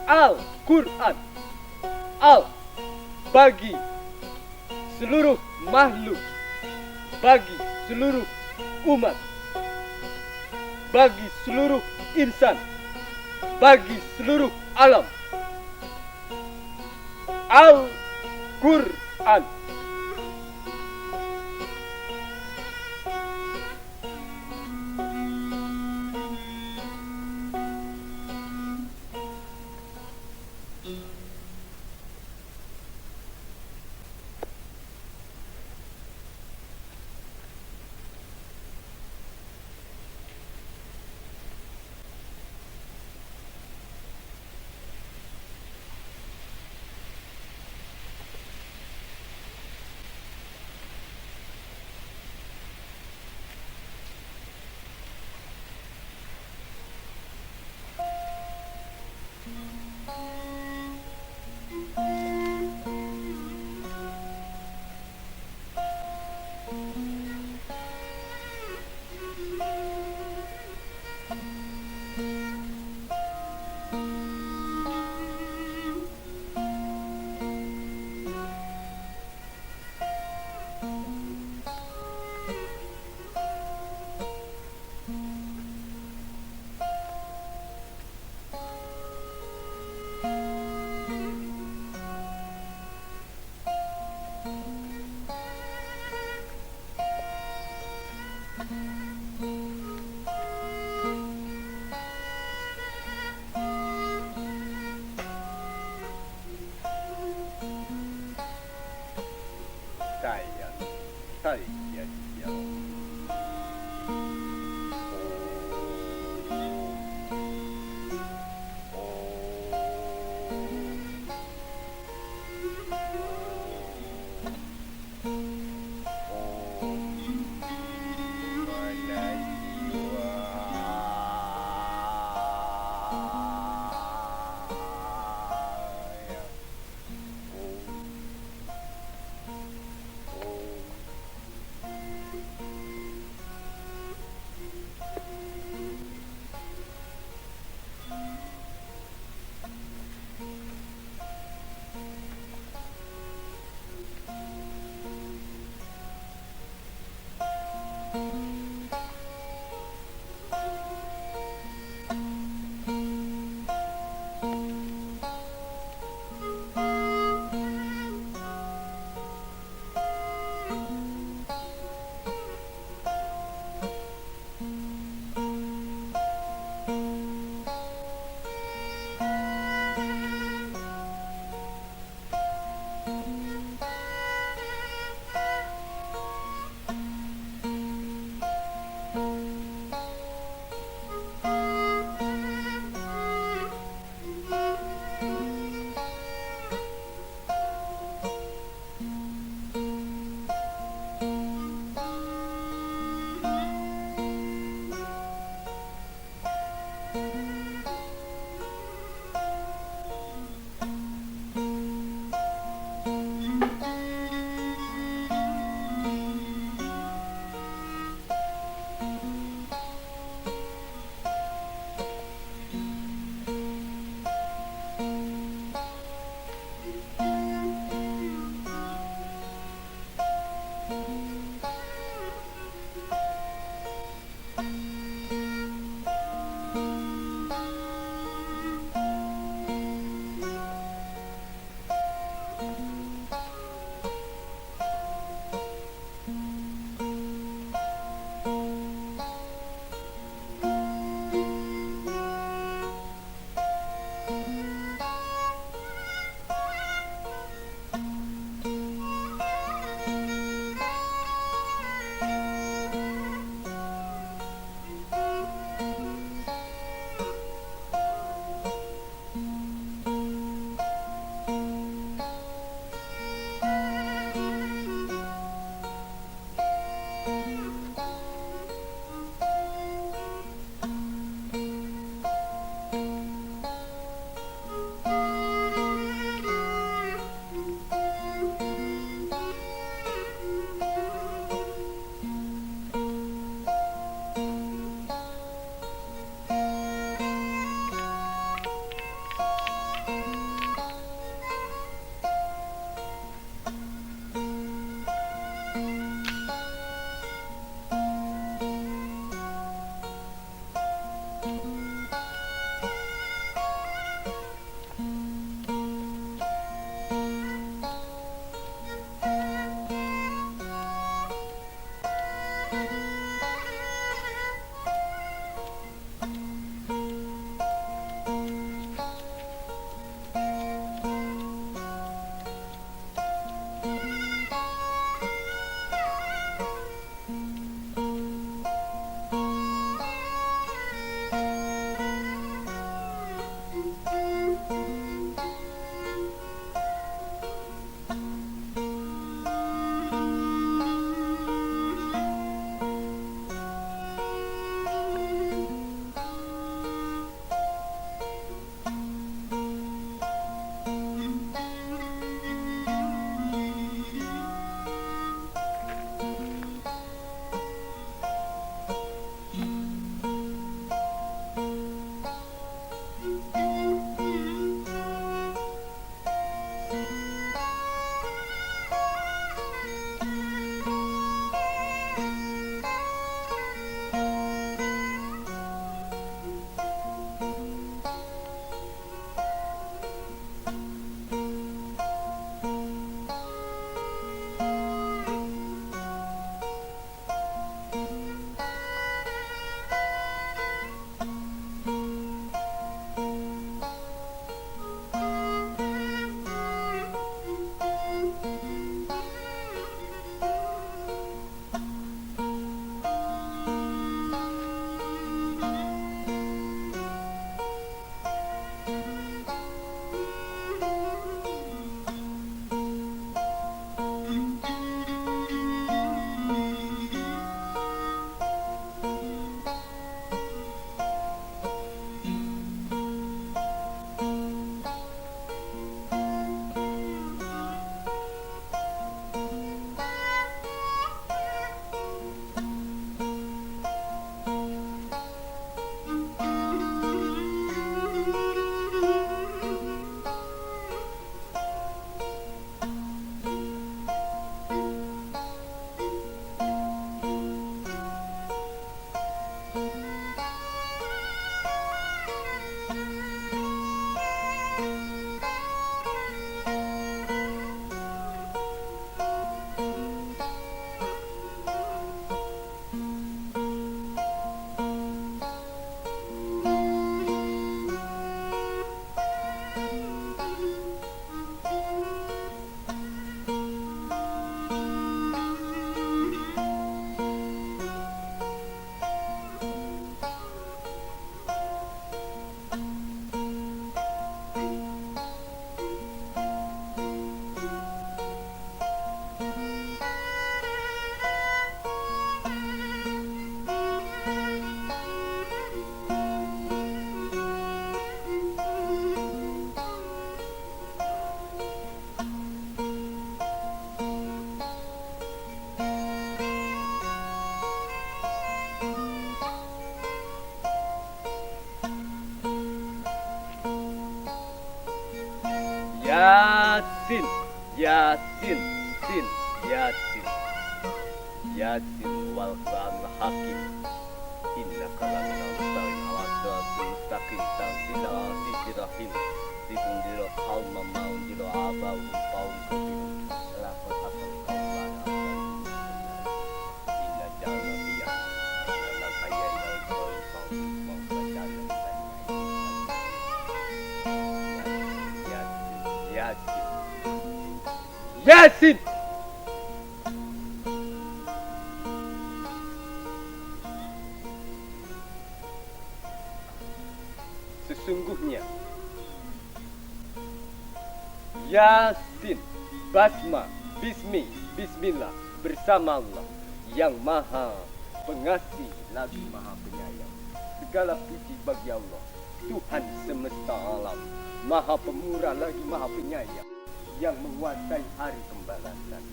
Al-Quran. Al bagi seluruh makhluk, bagi seluruh umat, bagi seluruh insan, bagi seluruh alam. Al-Quran. Sin, Yasin, Sin, Yasin, Yasin wal Qur'anil hakim. Innaka laminal mursalin ala siratal mustaqim tanzilal azizir rahim. Ditundiro qaumam maundiro abahum qaum kafirun. Laqad haqqal qawlana inna ja'alna biya la kayyana qaul qaum mawqatan Yasin, Yasin. Sesungguhnya Yasin, Basma, Bismi, Bismillah, bersama Allah yang maha pengasih lagi maha penyayang. Segala puji bagi Allah, Tuhan semesta alam, maha pemurah lagi maha penyayang, yang menguasai hari pembalasan.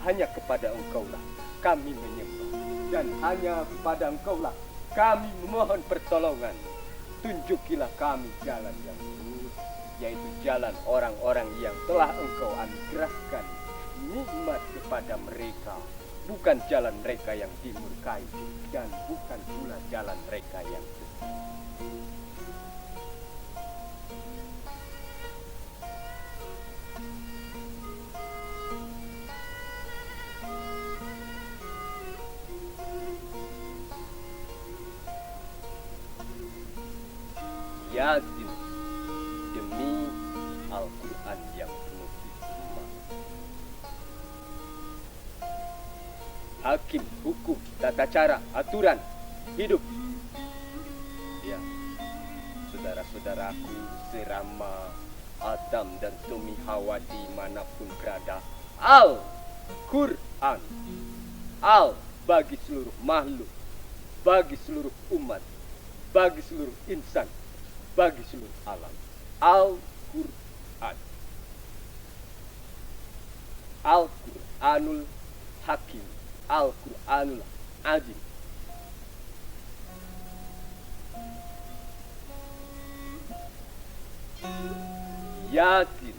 Hanya kepada Engkaulah kami menyembah, dan hanya kepada Engkaulah kami memohon pertolongan. Tunjukilah kami jalan yang lurus, yaitu jalan orang-orang yang telah Engkau anugerahkan nikmat kepada mereka, bukan jalan mereka yang dimurkai, dan bukan pula jalan mereka yang sesat. Yasin, demi Al-Quran yang penuh hikmah. Hakim, hukum, tata cara, aturan, hidup. Ya, saudara-saudaraku serama Adam dan Tumi Hawa dimanapun berada, Al-Quran, Al bagi seluruh makhluk, bagi seluruh umat, bagi seluruh insan, bagi seluruh alam. Al-Quran, Al-Quranul Hakim, Al-Quranul Azim. Yasin,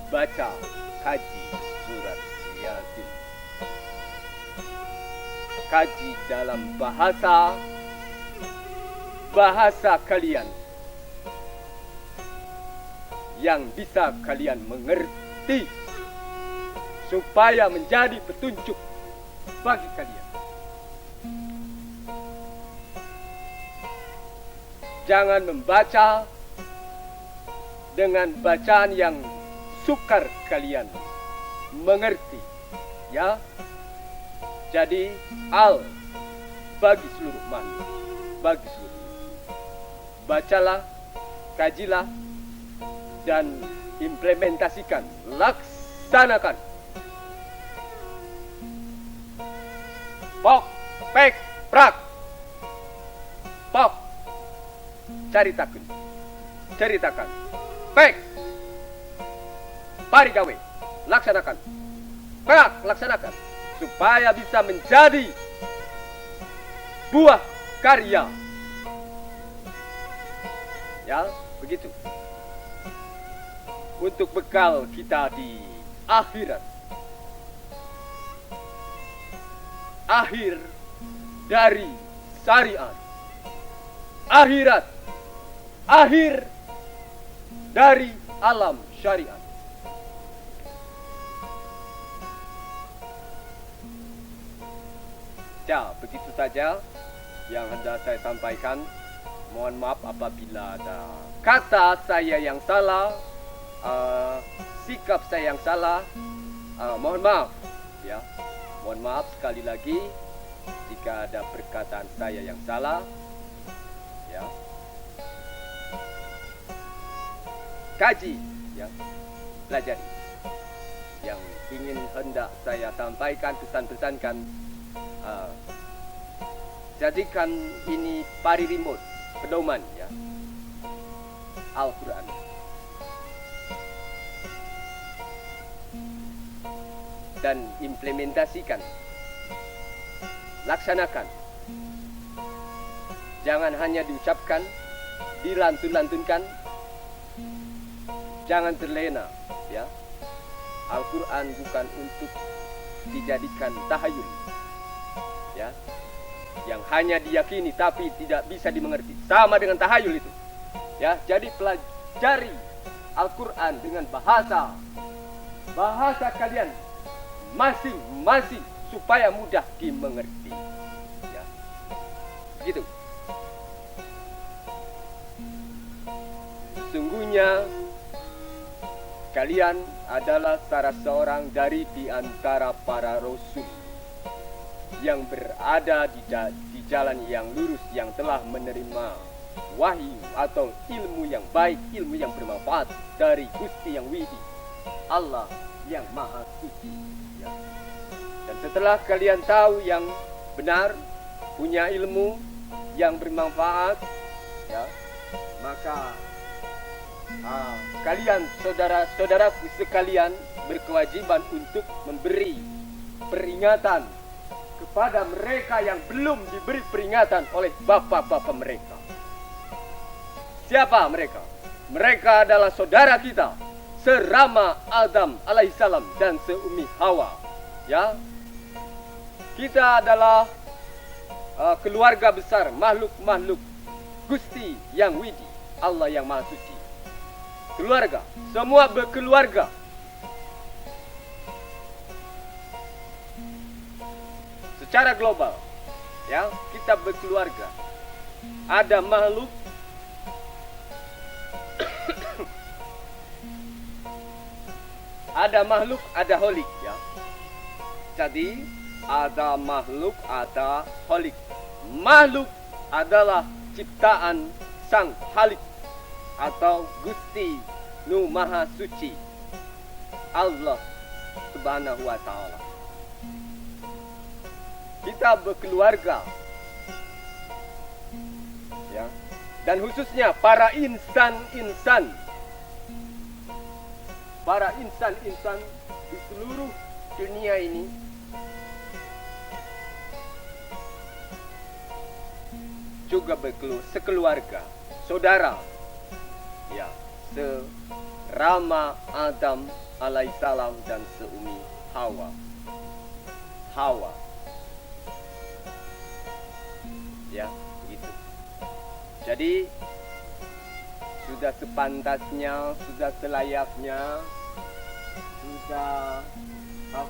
baca, kaji surat Yasin. Kaji dalam bahasa kalian yang bisa kalian mengerti, supaya menjadi petunjuk bagi kalian. Jangan membaca dengan bacaan yang sukar kalian mengerti, ya. Jadi al bagi seluruh makhluk, bagi seluruh. Bacalah, kajilah, dan implementasikan, laksanakan. Pok, pek, prak. Pok, ceritakan. Pek, pari gawe, laksanakan. Prak, laksanakan. Supaya bisa menjadi buah karya. Ya, begitu. Untuk bekal kita di akhirat. Akhir dari syariat. Akhirat. Akhir dari alam syariat. Ya, begitu saja yang hendak saya sampaikan. Mohon maaf apabila ada kata saya yang salah, sikap saya yang salah. Mohon maaf, ya. Mohon maaf sekali lagi jika ada perkataan saya yang salah, ya. Kaji, ya, pelajari. Yang ingin hendak saya sampaikan, pesan-pesankan, jadikan ini pari remote, pedoman, ya, Al-Quran. Dan implementasikan, laksanakan. Jangan hanya diucapkan, dilantun-lantunkan. jangan terlena, ya. Al-Quran bukan untuk dijadikan tahayul, ya, yang hanya diyakini tapi tidak bisa dimengerti. Sama dengan tahayul itu, ya. Jadi pelajari Al-Quran dengan bahasa kalian masing-masing supaya mudah dimengerti, ya. Begitu. Sesungguhnya kalian adalah salah seorang dari di antara para rasul yang berada di jalan yang lurus, yang telah menerima wahyu atau ilmu yang baik, ilmu yang bermanfaat dari Gusti yang widi, Allah yang maha suci, ya. Dan setelah kalian tahu yang benar, punya ilmu yang bermanfaat, ya, maka kalian, saudara-saudaraku sekalian, berkewajiban untuk memberi peringatan kepada mereka yang belum diberi peringatan oleh bapak-bapak mereka. Siapa mereka? Mereka adalah saudara kita, serama Adam alaihissalam dan seumi Hawa, ya. Kita adalah keluarga besar, makhluk-makhluk Gusti yang widi, Allah yang maha suci. Keluarga, semua berkeluarga. Secara global, ya, kita berkeluarga. Ada makhluk ada makhluk, ada holik, ya. Jadi ada makhluk, ada holik. Makhluk adalah ciptaan Sang Halik atau Gusti Nu Maha Suci, Allah Subhanahu wa Ta'ala. Kita berkeluarga, ya, dan khususnya para insan-insan di seluruh dunia ini juga sekeluarga, saudara, ya, serama Adam alaihissalam dan seumi Hawa, ya, begitu. Jadi sudah sepantasnya, sudah selayaknya, sudah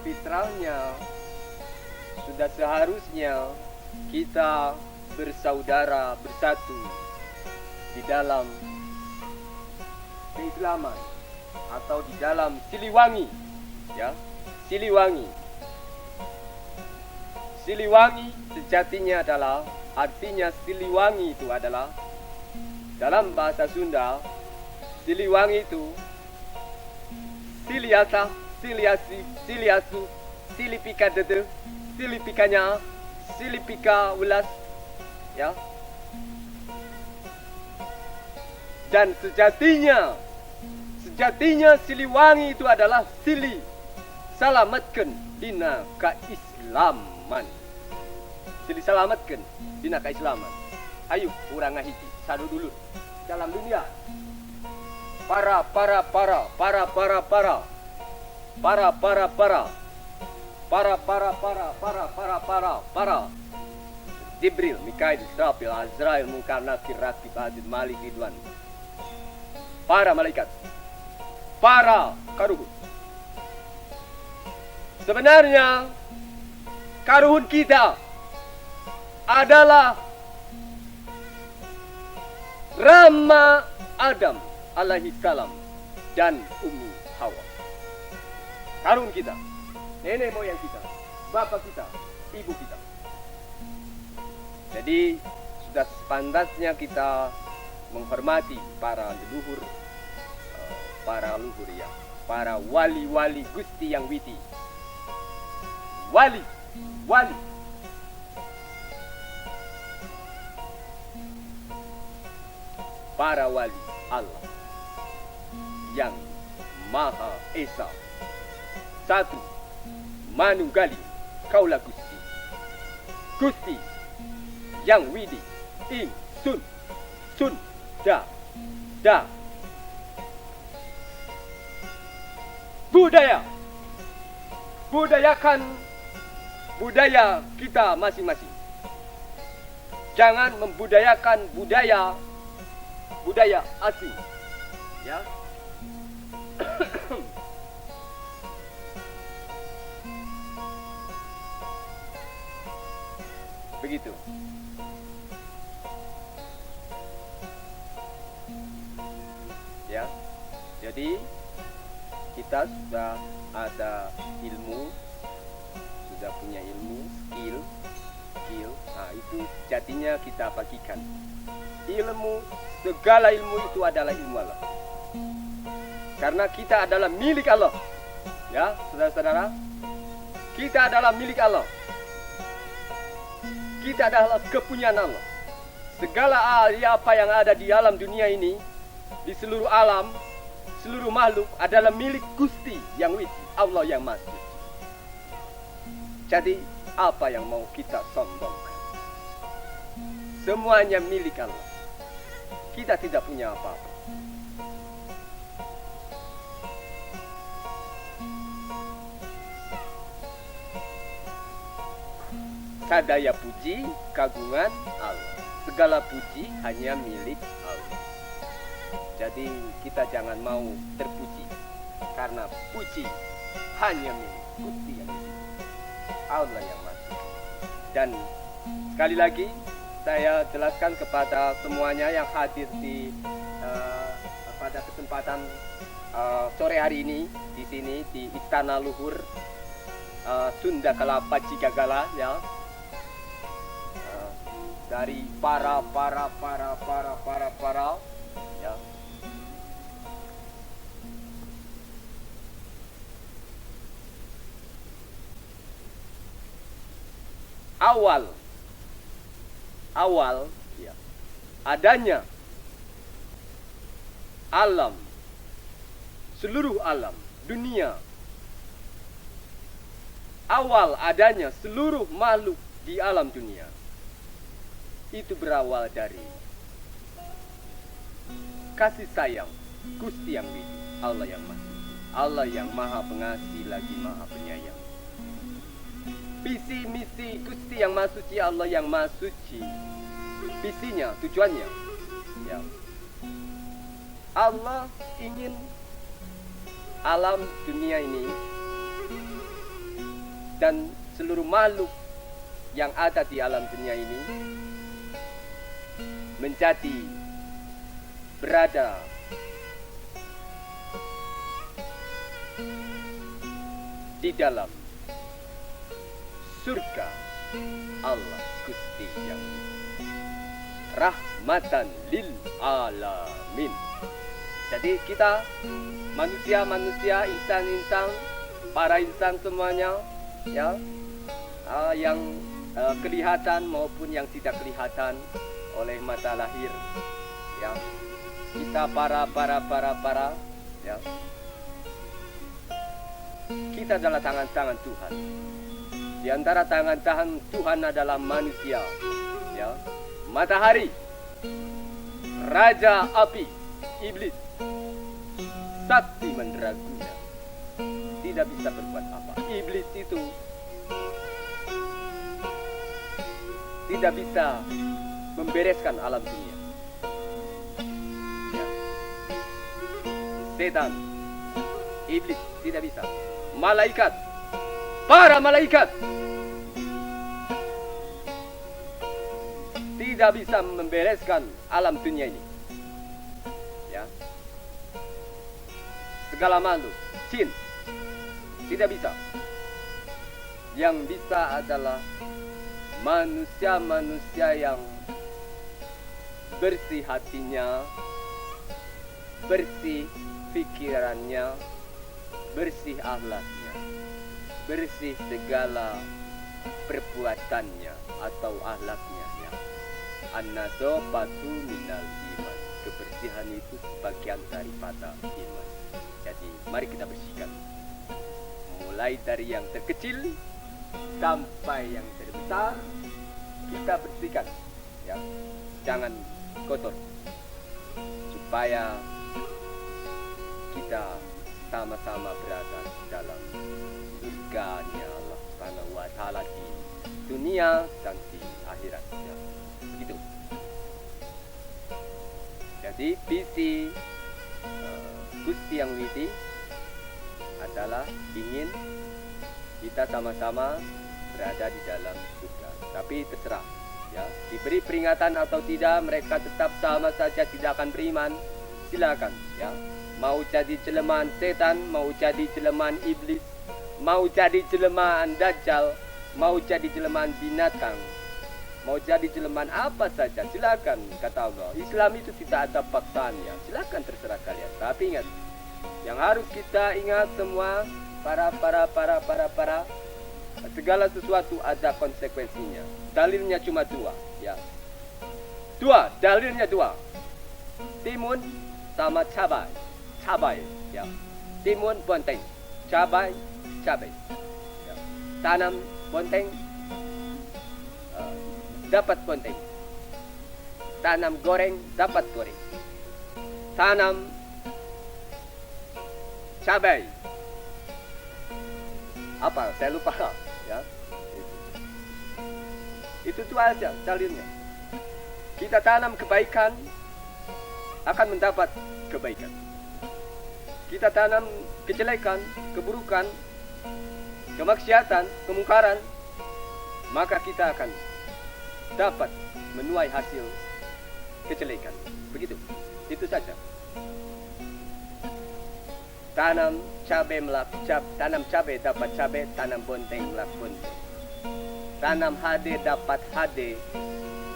fitrahnya, sudah seharusnya kita bersaudara, bersatu di dalam keislaman atau di dalam Siliwangi, ya. Siliwangi sejatinya adalah, artinya Siliwangi itu adalah, dalam bahasa Sunda, Siliwangi itu Siliasa, Siliasu, Silipika dede, Silipikanya, Silipika ulas, ya. Dan sejatinya Siliwangi itu adalah sili salamatkan dina keislaman. Sili salamatkan dina keislaman. Ayo urang ngahiji sadu dulu dalam dunia. Para Jibril, Mikail, Israfil, Azrail, Munkar, Nakir, Rakib, Adid, Malik, Ridwan. Para malaikat, para karuhun. Sebenarnya karuhun kita adalah Rama Adam alaihi salam dan Ummi Hawa. Karuhun kita, nenek moyang kita, bapak kita, ibu kita. Jadi sudah sepantasnya kita menghormati para leluhur, ya, para wali-wali Gusti yang widi. Wali. Para wali Allah yang Maha Esa, satu manunggali kaulah Gusti yang widi, ing sun da budaya. Budayakan budaya kita masing-masing. Jangan membudayakan budaya asing. Ya. Begitu. Ya. Jadi kita sudah ada ilmu, sudah punya ilmu, skill. Nah, itu jadinya kita bagikan. Ilmu, segala ilmu itu adalah ilmu Allah. Karena kita adalah milik Allah. Ya, saudara-saudara, kita adalah milik Allah. Kita adalah kepunyaan Allah. Segala apa yang ada di alam dunia ini, di seluruh alam, seluruh makhluk adalah milik Gusti yang wiji, Allah yang Maha Suci. Jadi, apa yang mau kita sombongkan? Semuanya milik Allah. Kita tidak punya apa-apa. Sadaya puji, kagungan Allah. Segala puji hanya milik Allah. Jadi kita jangan mau terpuji, karena puji hanya milik Gusti yang wiji, Allah yang Maha Suci. Dan sekali lagi saya jelaskan kepada semuanya yang hadir pada kesempatan sore hari ini di sini di Istana Luhur Sunda Kelapa Cigagala, ya, dari para ya, awal ya, adanya alam, seluruh alam dunia, awal adanya seluruh makhluk di alam dunia itu berawal dari kasih sayang Gusti yang wiji, Allah yang Maha Suci, Allah yang Maha Pengasih lagi Maha Penyayang. Visi misi Gusti yang Maha Suci, Allah yang Maha Suci, visinya, tujuannya, ya, Allah ingin alam dunia ini dan seluruh makhluk yang ada di alam dunia ini menjadi berada di dalam surga Allah Gusti yang rahmatan lil alamin. Jadi kita manusia-manusia, insan-insan, para insan semuanya, ya, yang kelihatan maupun yang tidak kelihatan oleh mata lahir, ya, kita para ya, kita adalah tangan-tangan Tuhan. Di antara tangan-tangan Tuhan adalah manusia, ya, matahari, raja api, iblis, sakti mandraguna, tidak bisa berbuat apa. Iblis itu tidak bisa membereskan alam dunia. Ya. Setan, iblis tidak bisa. Malaikat, para malaikat tidak bisa membereskan alam dunia ini. Ya. Segala makhluk, jin, tidak bisa. Yang bisa adalah manusia-manusia yang bersih hatinya, bersih pikirannya, bersih akhlaknya, bersih segala perbuatannya atau akhlaknya, ya. An-nadzafatu minal iman. Kebersihan itu sebagian daripada iman. Jadi mari kita bersihkan, mulai dari yang terkecil sampai yang terbesar, kita bersihkan, ya, jangan kotor, supaya kita sama-sama berada dunia dan di akhirat. Ya. Begitu. Jadi visi Gusti Yang Widi adalah ingin kita sama-sama berada di dalam surga. Tapi terserah, ya, diberi peringatan atau tidak, mereka tetap sama saja tidak akan beriman. Silakan, ya. Mau jadi jelmaan setan, mau jadi jelmaan iblis, mau jadi jelmaan dajjal, mau jadi jelmaan binatang, mau jadi jelmaan apa saja, silakan, kata Allah. Islam itu tidak ada paksaan, ya. Silakan, terserah kalian. Tapi ingat, yang harus kita ingat semua, para segala sesuatu ada konsekuensinya. Dalilnya cuma dua, ya. Dalilnya dua. Timun sama cabai, ya. Timun bonteng, cabai. Ya. Tanam bonteng, dapat bonteng. Tanam goreng, dapat goreng. Tanam cabai, apa? Saya lupa, ya. Itu aja dalilnya. Kita tanam kebaikan akan mendapat kebaikan. Kita tanam kejelekan, keburukan, kemaksiatan, kemungkaran, maka kita akan dapat menuai hasil kejelekan. Begitu. Itu saja. Tanam cabai dapat cabai, tanam bonteng melak bonteng. Tanam hade dapat hade,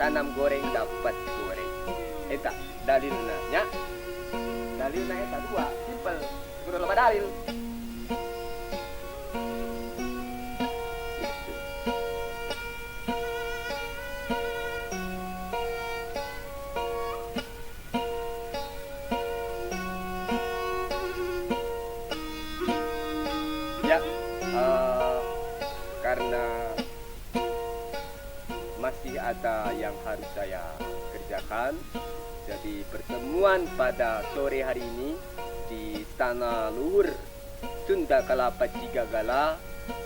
tanam goreng dapat goreng. Eta dalilnya, ya. Dalilnya eta dua, simpel. Kudu loba dalil. Ya, karena masih ada yang harus saya kerjakan, jadi pertemuan pada sore hari ini di Istana Luhur Sunda Kelapa Cigagala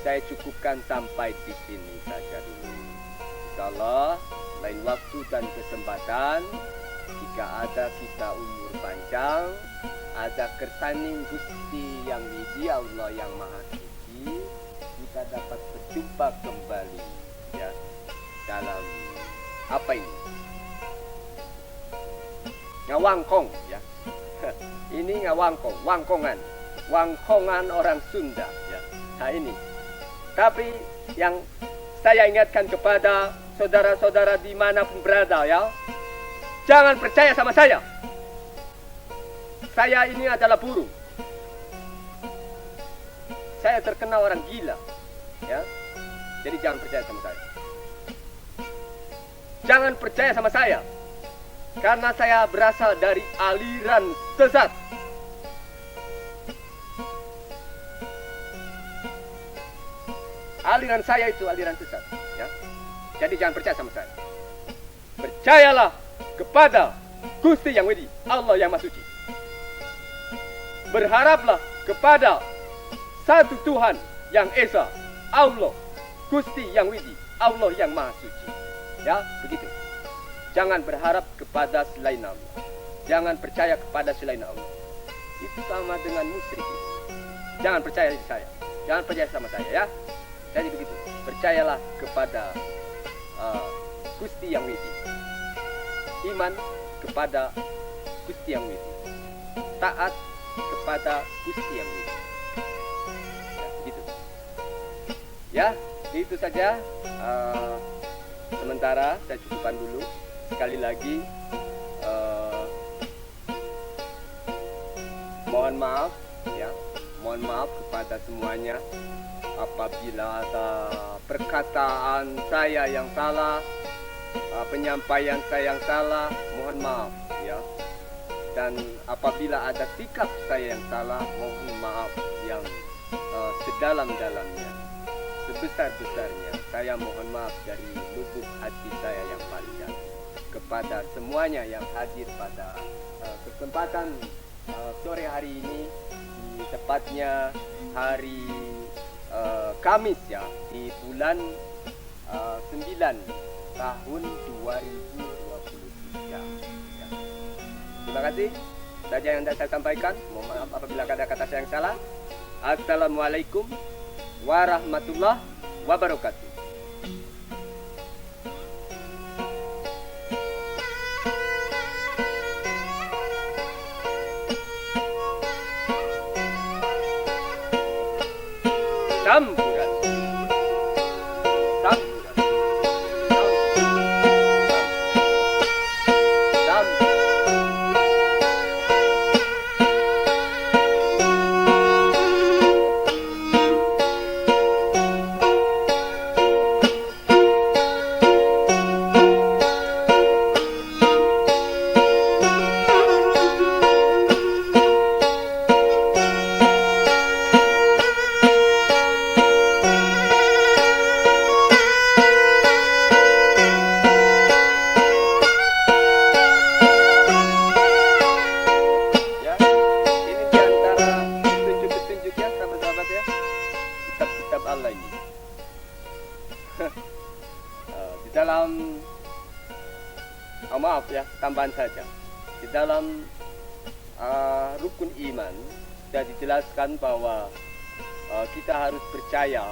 saya cukupkan sampai di sini saja dulu. Insyaallah lain waktu dan kesempatan, jika ada kita umur panjang, ada kersaning Gusti Yang Widi Allah yang Maha Suci, kita dapat berjumpa kembali, ya, dalam apa ini? Ngawangkong, ya. Ini ngawangkong, wangkongan orang Sunda, ya. Nah ini. Tapi yang saya ingatkan kepada saudara-saudara dimanapun berada, ya, jangan percaya sama saya. Saya ini adalah burung. Saya terkenal orang gila, ya. Jadi jangan percaya sama saya. Jangan percaya sama saya, karena saya berasal dari aliran sesat. Aliran saya itu aliran sesat, ya. Jadi jangan percaya sama saya. Percayalah kepada Gusti Yang Widi, Allah yang Maha Suci. Berharaplah kepada satu Tuhan yang Esa, Allah, Gusti Yang Widi, Allah yang Maha Suci. Ya, begitu. Jangan berharap kepada selain Allah. Jangan percaya kepada selain Allah. Itu sama dengan musyrik. Jangan percaya di saya. Jangan percaya sama saya, ya. Jadi begitu. Percayalah kepada Gusti Yang Widi. Iman kepada Gusti Yang Widi. Taat kepada Gusti Yang Widi. Ya, begitu. Ya, itu saja. Sementara saya cukupkan dulu. Sekali lagi, mohon maaf, ya, mohon maaf kepada semuanya apabila ada perkataan saya yang salah, penyampaian saya yang salah, mohon maaf, ya. Dan apabila ada sikap saya yang salah, mohon maaf yang sedalam-dalamnya, sebesar-besarnya. Saya mohon maaf dari lubuk hati saya yang paling dalam kepada semuanya yang hadir pada kesempatan sore hari ini, di tepatnya hari Kamis, ya, di bulan 9 tahun 2023. Ya. Terima kasih saja yang saya sampaikan. Mohon maaf apabila ada kata saya yang salah. Assalamualaikum warahmatullahi wabarakatuh. Sampuran. Sampuran. Kitab Allah ini. Di dalam maaf ya, tambahan saja. Di dalam rukun iman sudah dijelaskan bahwa kita harus percaya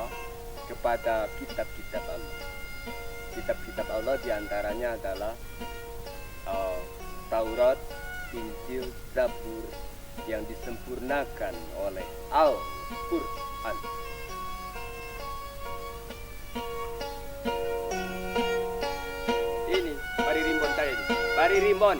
kepada kitab-kitab Allah. Kitab-kitab Allah diantaranya adalah Taurat, Injil, Zabur yang disempurnakan oleh Al-Quran. Ini Pari Rimbon saya ini. Pari Rimbon.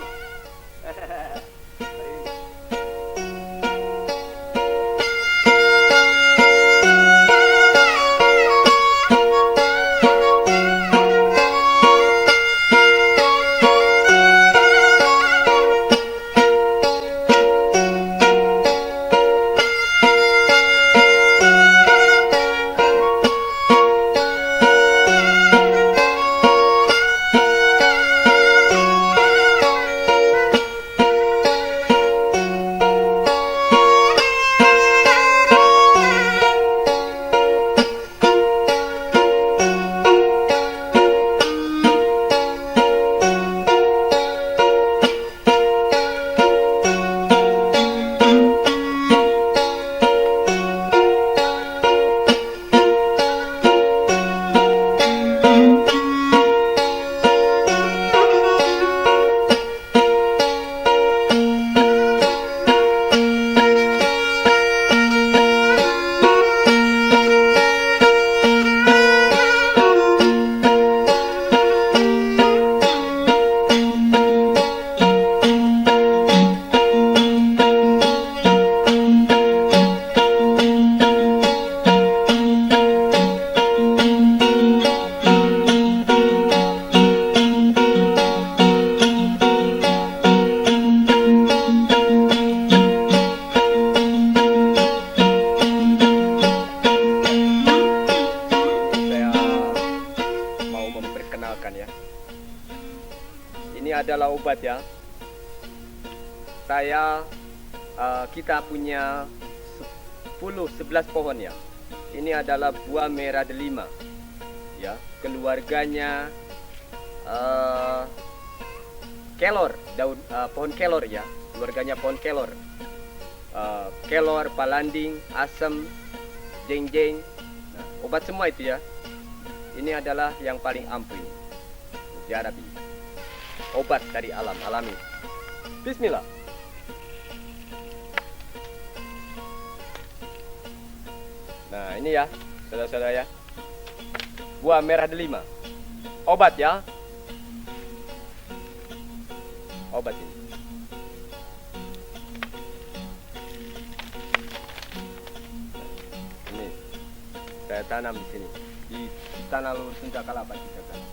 Ya. Ini adalah obat ya. Kita punya 11 pohon ya. Ini adalah buah merah delima. Ya, keluarganya kelor, daun pohon kelor ya. Keluarganya pohon kelor. Kelor, palanding, asem, jeng-jeng. Nah, obat semua itu ya. Ini adalah yang paling ampuh ini. Ya Rabbi, obat dari alam alami. Bismillah. Nah ini ya, saudara-saudara ya, buah merah delima, obat ya, obat ini. Ini saya tanam di sini, di tanah luhur Sunda Kelapa kita tanam.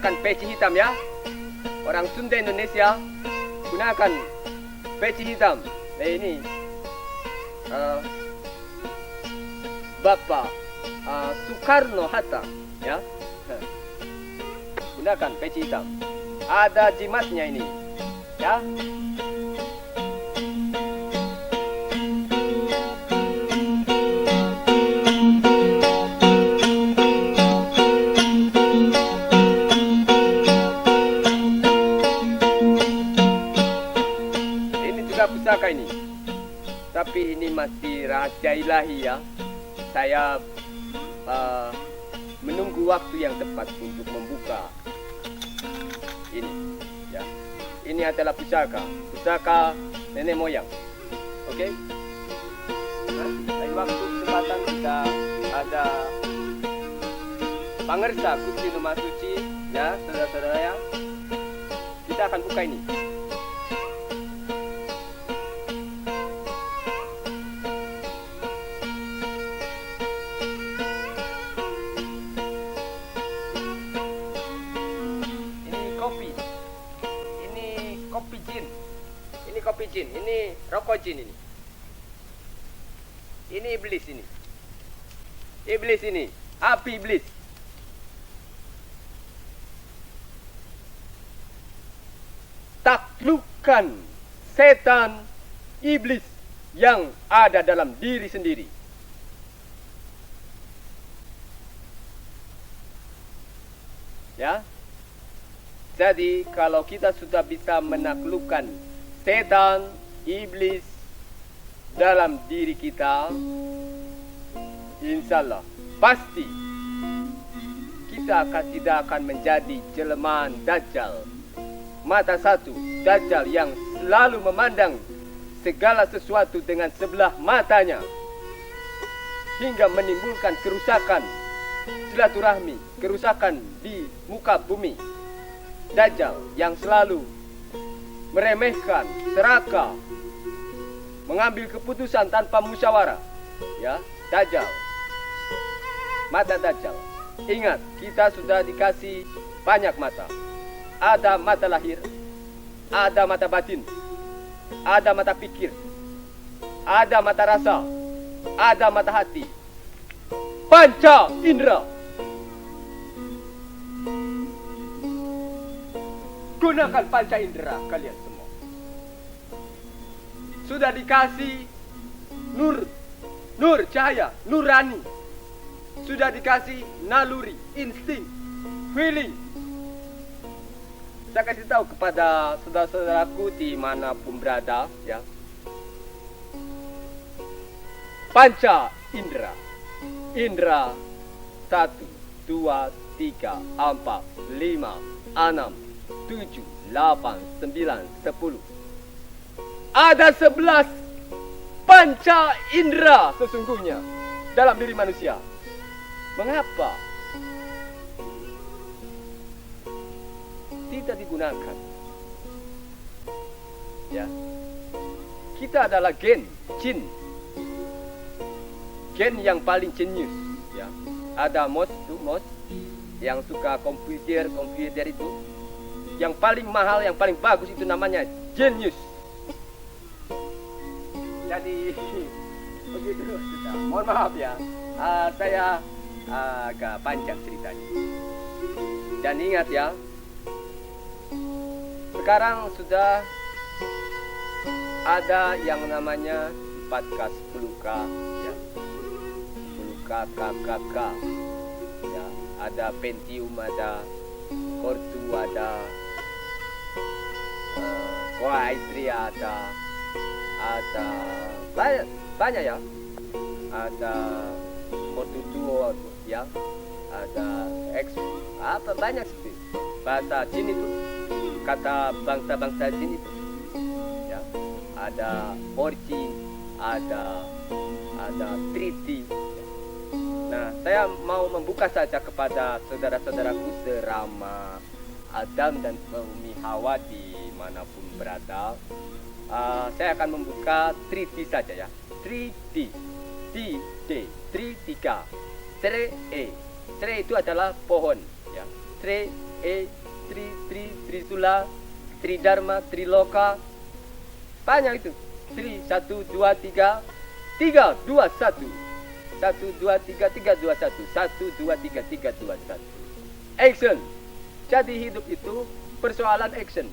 gunakan peci hitam ya. Orang Sunda Indonesia gunakan peci hitam. Nah ini Bapak Soekarno Hatta ya. Gunakan peci hitam. Ada jimatnya ini ya. Pusaka ini, tapi ini masih rahasia ilahi ya. Saya menunggu waktu yang tepat untuk membuka ini ya. Ini adalah pusaka nenek moyang. Oke, lain waktu kesempatan kita ada pangersa Gusti Numas Suci ya, saudara-saudara ya. Kita akan buka ini. Kopi jin, ini rokok jin ini. Ini iblis ini. Iblis ini, api iblis. Taklukkan setan iblis yang ada dalam diri sendiri. Ya. Jadi kalau kita sudah bisa menaklukkan setan, iblis dalam diri kita, insya Allah pasti kita tidak akan menjadi jelmaan Dajjal. Mata satu, Dajjal yang selalu memandang segala sesuatu dengan sebelah matanya, hingga menimbulkan kerusakan silaturahmi, kerusakan di muka bumi. Dajjal yang selalu meremehkan, serakah, mengambil keputusan tanpa musyawarah. Ya, Dajjal. Mata Dajjal. Ingat, kita sudah dikasih banyak mata. Ada mata lahir, ada mata batin, ada mata pikir, ada mata rasa, ada mata hati. Panca indera. Gunakan panca indera kalian semua. Sudah dikasih nur cahaya, nurani. Sudah dikasih naluri, insting, feeling. Saya kasih tahu kepada saudara-saudaraku dimanapun berada ya. Panca indera. Indera 1, 2, 3, 4, 5, 6, 7, 8, 9, 10. Ada 11 panca indera sesungguhnya dalam diri manusia. Mengapa tidak digunakan? Ya, kita adalah jin yang paling jenius. Ya, ada mos yang suka komputer itu. Yang paling mahal, yang paling bagus itu namanya genius. Jadi begitu sudah. Mohon maaf ya, saya agak panjang ceritanya. Dan ingat ya, sekarang sudah ada yang namanya 4K 10K ya. 10K KKK ya. Ada Pentium, ada Core 2, ada Core i3, ada banyak ya. Ada Core 2 ya. Ada X, apa banyak sih. Bahasa jin itu, kata bangsa-bangsa jin itu ya. Ada 4G, ada 3D. Nah, saya mau membuka saja kepada saudara-saudaraku serama Adam dan Umi Hawa dimanapun berada. Saya akan membuka 3D saja ya. 3D, 3D, 3 3. Tre itu adalah pohon ya. Tre Trisula, Tridharma, Triloka. Banyak itu. 1, 2, 3, 3, 2, 1. 1, 2, 3, 3, 2, 1. 1, 2, 3, 3, 2, 1. Action. Jadi hidup itu persoalan action.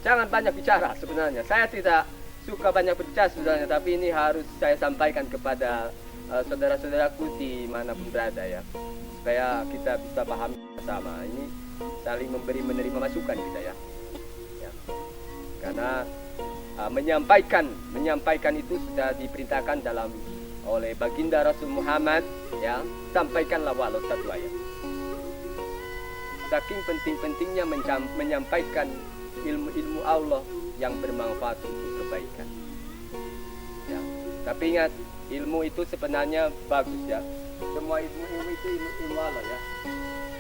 Jangan banyak bicara sebenarnya. Saya tidak suka banyak berbicara sebenarnya, tapi ini harus saya sampaikan kepada saudara-saudaraku di manapun berada ya, supaya kita bisa paham bersama. Ini saling memberi menerima masukan kita ya. Karena menyampaikan itu sudah diperintahkan oleh baginda Rasul Muhammad ya, sampaikanlah walau satu ayat. Saking penting-pentingnya menyampaikan ilmu-ilmu Allah yang bermanfaat untuk kebaikan. Ya. Tapi ingat, ilmu itu sebenarnya bagus ya. Semua ilmu itu ilmu Allah ya.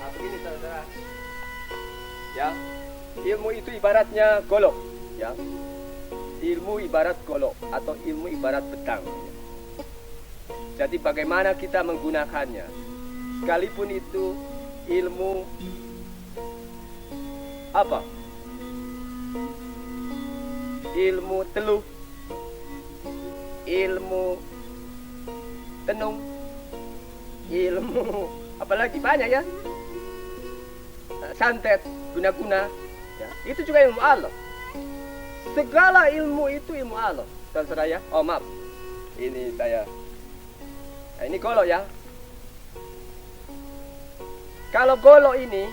Nah, begini saudara. Ya. Ilmu itu ibaratnya golok, ya. Ilmu ibarat golok atau ilmu ibarat pedang. Jadi bagaimana kita menggunakannya? Sekalipun itu ilmu apa? Ilmu teluh, ilmu tenung, ilmu apalagi banyak ya, santet, guna-guna ya. Itu juga ilmu Allah. Segala ilmu itu ilmu Allah, saudara ya. Oh maaf, ini saya, nah, ini golok ya. Kalau golok ini,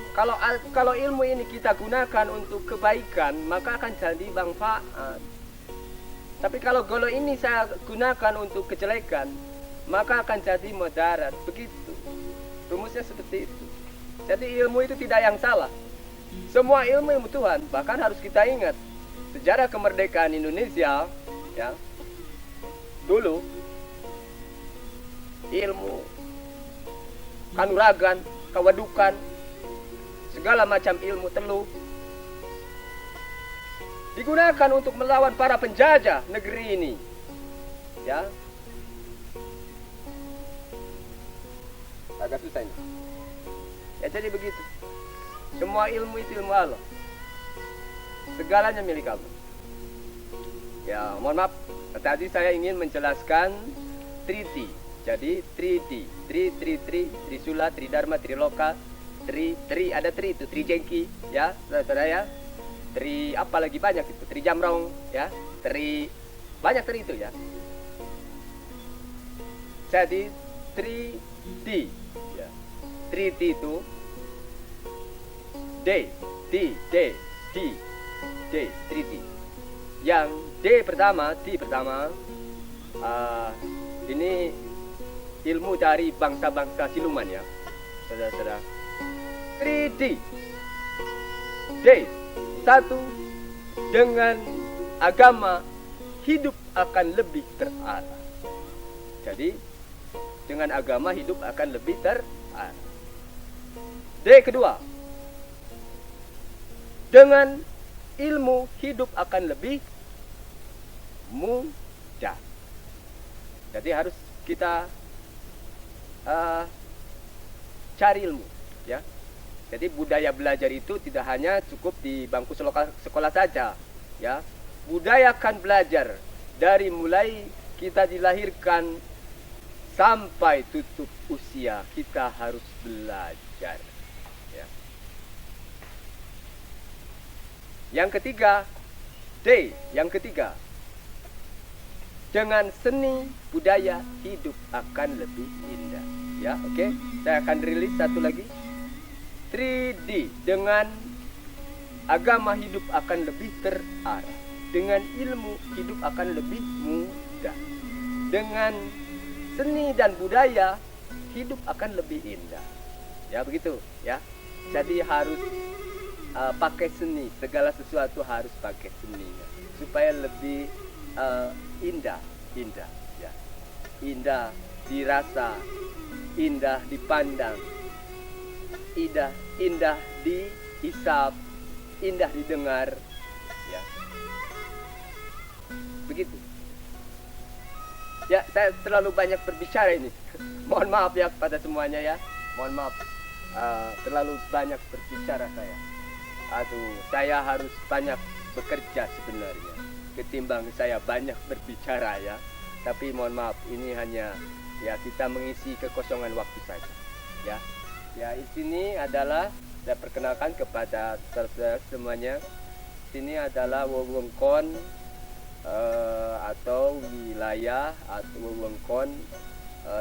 kalau ilmu ini kita gunakan untuk kebaikan, maka akan jadi manfaat. Tapi kalau golok ini saya gunakan untuk kejelekan, maka akan jadi mudarat. Begitu. Rumusnya seperti itu. Jadi ilmu itu tidak yang salah. Semua ilmu Tuhan. Bahkan harus kita ingat sejarah kemerdekaan Indonesia, ya. Dulu ilmu kanuragan, kewadukan, segala macam ilmu teluh digunakan untuk melawan para penjajah negeri ini, ya. Agak susah ini. Ya jadi begitu. Semua ilmu itu ilmu Allah. Segalanya milik Allah. Ya, mohon maaf. Tadi saya ingin menjelaskan 3D. Jadi 3D, Trisula, Tridharma, Triloka, ada itu, Trijengki, ya, saudara ya. Apa lagi banyak itu, Trijamrong, ya, banyak itu ya. Jadi 3D, ya. 3D itu D, 3D. Yang D pertama, ini ilmu dari bangsa-bangsa siluman ya, saudara-saudara. 3D. D. Satu, dengan agama hidup akan lebih terarah. Jadi, dengan agama hidup akan lebih terarah. D kedua, dengan ilmu hidup akan lebih mudah. Jadi harus kita cari ilmu, ya. Jadi budaya belajar itu tidak hanya cukup di bangku sekolah saja, ya. Budayakan belajar dari mulai kita dilahirkan sampai tutup usia, kita harus belajar, ya. Yang ketiga, dengan seni budaya hidup akan lebih indah. Ya, oke. Saya akan rilis satu lagi. 3D, dengan agama hidup akan lebih terarah. Dengan ilmu hidup akan lebih mudah. Dengan seni dan budaya hidup akan lebih indah. Ya, begitu, ya. Jadi harus pakai seni, segala sesuatu harus pakai seni ya, supaya lebih indah, ya. Indah dirasa, indah dipandang, indah dihisap, indah didengar, ya. Begitu. Ya, saya terlalu banyak berbicara ini. Mohon maaf ya kepada semuanya ya. Mohon maaf. terlalu banyak berbicara saya. Aduh, saya harus banyak bekerja sebenarnya ketimbang saya banyak berbicara ya. Tapi mohon maaf, ini hanya ya kita mengisi kekosongan waktu saja. Ya, ya di sini adalah saya perkenalkan kepada saudara semuanya. Sini adalah wewengkon atau wilayah atau wewengkon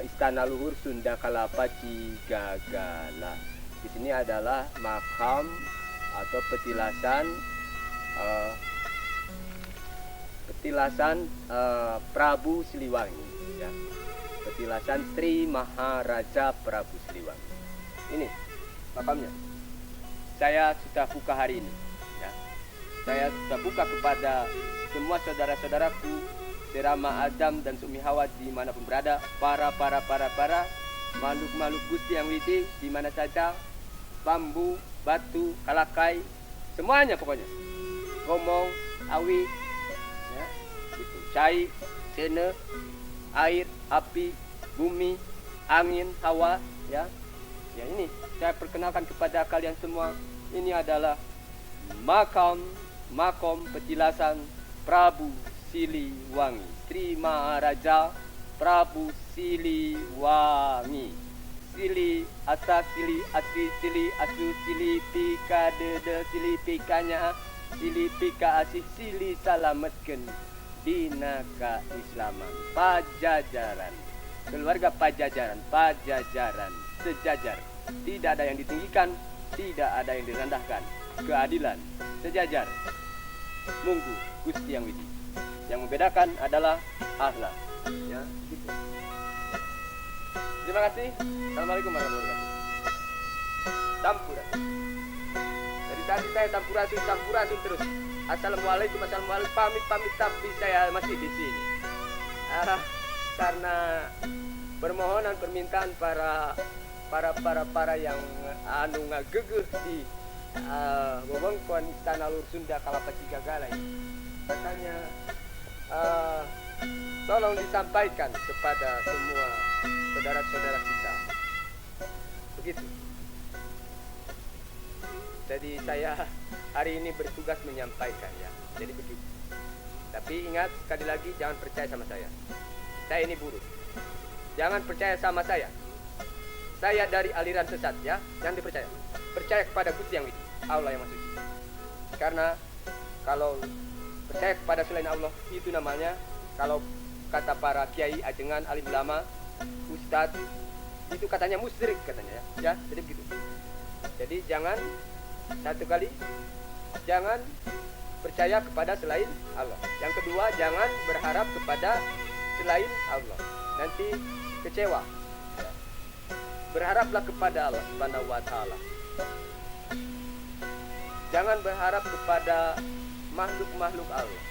Istana Luhur Sunda Kelapa Cigagala. Di sini adalah makam atau petilasan Prabu Siliwangi, ya. Petilasan Sri Maharaja Prabu Siliwangi. Ini makamnya. Saya sudah buka hari ini, ya. Saya sudah buka kepada semua saudara-saudaraku Serama Adam dan Sumi Hawa dimanapun berada, para makhluk-makhluk Gusti yang widi di mana saja, bambu, batu, kalakai, semuanya pokoknya, gomong, awi, ya, gitu. Cai, sene, air, api, bumi, angin, hawa, ya. Ya ini saya perkenalkan kepada kalian semua. Ini adalah makam petilasan Prabu Siliwangi, Sri Maharaja Prabu Siliwangi. Sili asa sili asli sili asu sili pika dede sili pikanya sili pika asih sili salametkeun dina kaislaman. Pajajaran, keluarga Pajajaran sejajar, tidak ada yang ditinggikan, tidak ada yang direndahkan, keadilan sejajar. Munggu Gusti yang widi. Yang membedakan adalah akhlak. Ya, gitu. Terima kasih. Assalamualaikum warahmatullahi wabarakatuh. Sampurasun. Dari tadi saya sampurasun terus. Assalamualaikum, pamit tapi saya masih di sini. Karena permintaan para yang ngagegeh di wewengkon Istana Luhur Sunda Kelapa Cigagala ini. Katanya tolong disampaikan kepada semua saudara-saudara kita. Begitu. Jadi saya hari ini bertugas menyampaikan ya. Jadi begitu. Tapi ingat sekali lagi, jangan percaya sama saya. Saya ini buruk. Jangan percaya sama saya. Saya dari aliran sesat ya. Jangan dipercaya. Percaya kepada Gusti yang widi, Allah yang Maha Suci. Karena kalau percaya kepada selain Allah itu namanya, kalau kata para kiai, ajengan, alim ulama, ustadz, itu katanya musyrik katanya ya. Jadi begitu. Jadi jangan, satu kali, jangan percaya kepada selain Allah. Yang kedua, jangan berharap kepada selain Allah, nanti kecewa. Berharaplah kepada Allah Subhanahu wa Ta'ala. Jangan berharap kepada makhluk-makhluk Allah.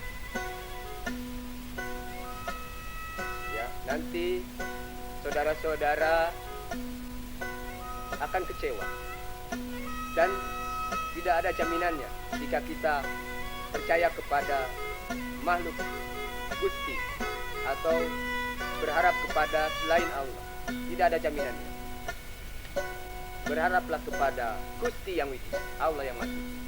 Ya, nanti saudara-saudara akan kecewa. Dan tidak ada jaminannya jika kita percaya kepada makhluk Gusti atau berharap kepada selain Allah. Tidak ada jaminannya. Berharaplah kepada Gusti yang widi, Allah yang Maha Suci.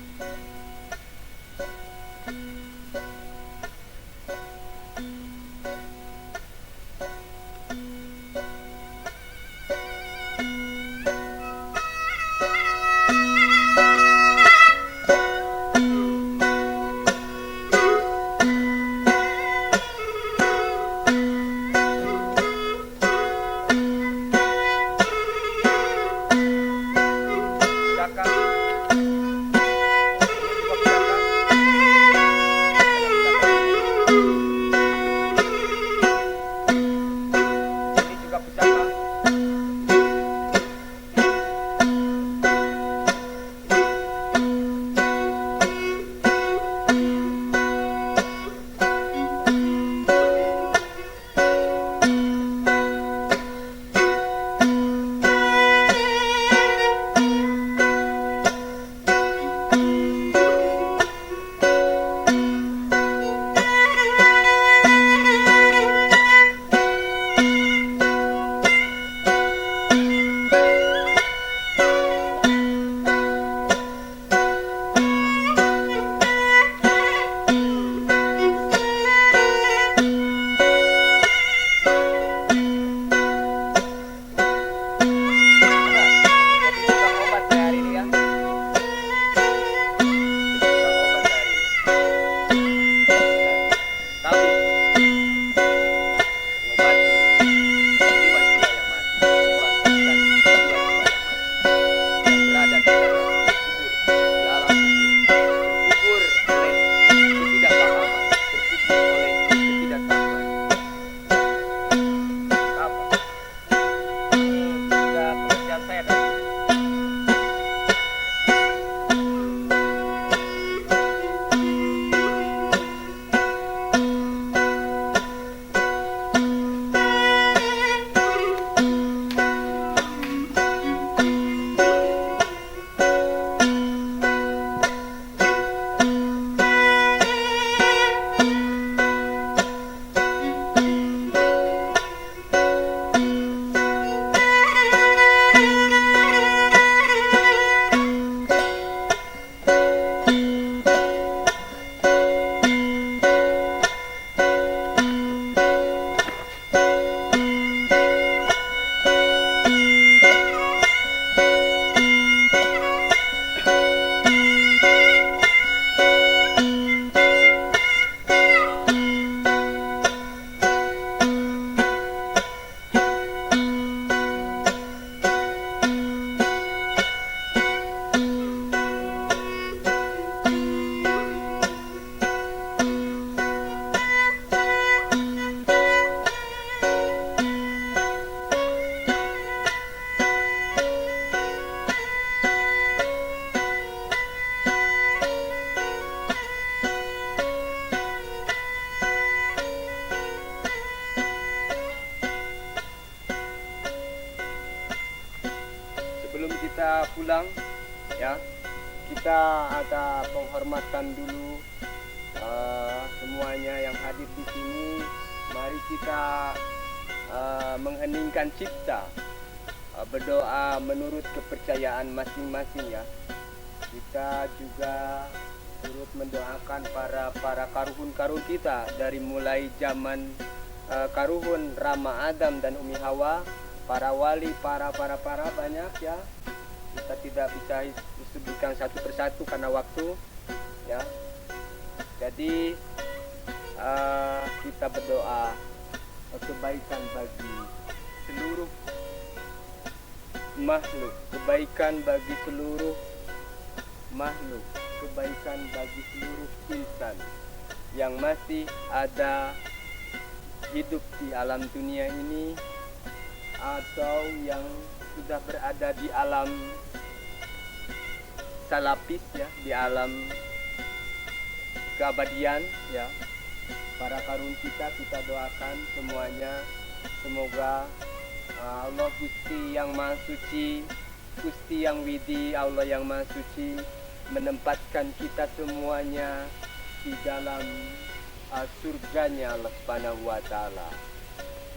kita pulang, ya. Kita ada penghormatan dulu semuanya yang hadir di sini. Mari kita mengheningkan cipta, berdoa menurut kepercayaan masing-masing, ya. Kita juga turut mendoakan para karuhun kita dari mulai zaman karuhun Rama Adam dan Umi Hawa, para wali, para banyak, ya. Kita tidak bisa disebutkan satu persatu karena waktu, ya. Jadi kita berdoa kebaikan bagi seluruh makhluk, kebaikan bagi seluruh makhluk, kebaikan bagi seluruh insan yang masih ada hidup di alam dunia ini atau yang sudah berada di alam salapis, ya, di alam keabadian, ya. Para karun kita doakan semuanya, semoga Allah Gusti yang Maha Suci, Gusti yang Widi, Allah yang Maha Suci menempatkan kita semuanya di dalam surganya Allah Subhanahu wa Ta'ala.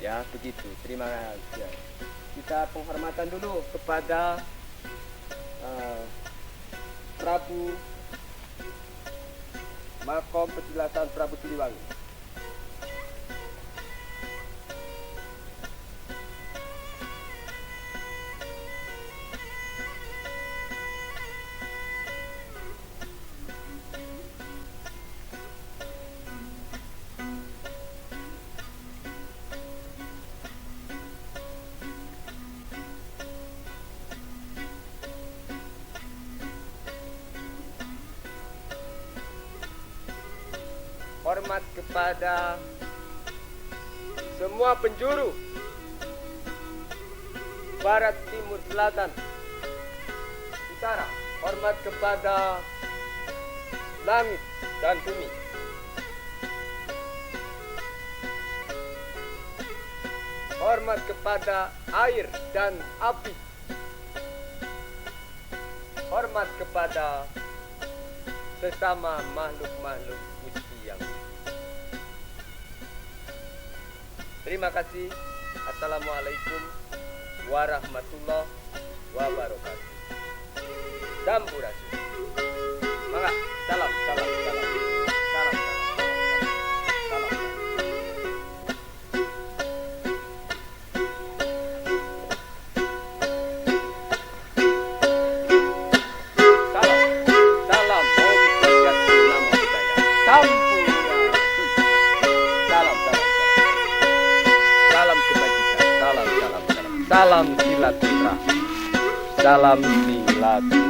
Ya, begitu. Terima kasih. Kita penghormatan dulu kepada Prabu Makom Petilasan Prabu Siliwangi. Hormat kepada semua penjuru barat, timur, selatan, utara. Hormat kepada langit dan bumi. Hormat kepada air dan api. Hormat kepada sesama makhluk-makhluk Gusti yang. Terima kasih. Assalamualaikum warahmatullahi wabarakatuh. Sampurasun. Mangga, salam. Salam silaturahmi. Salam silaturahmi.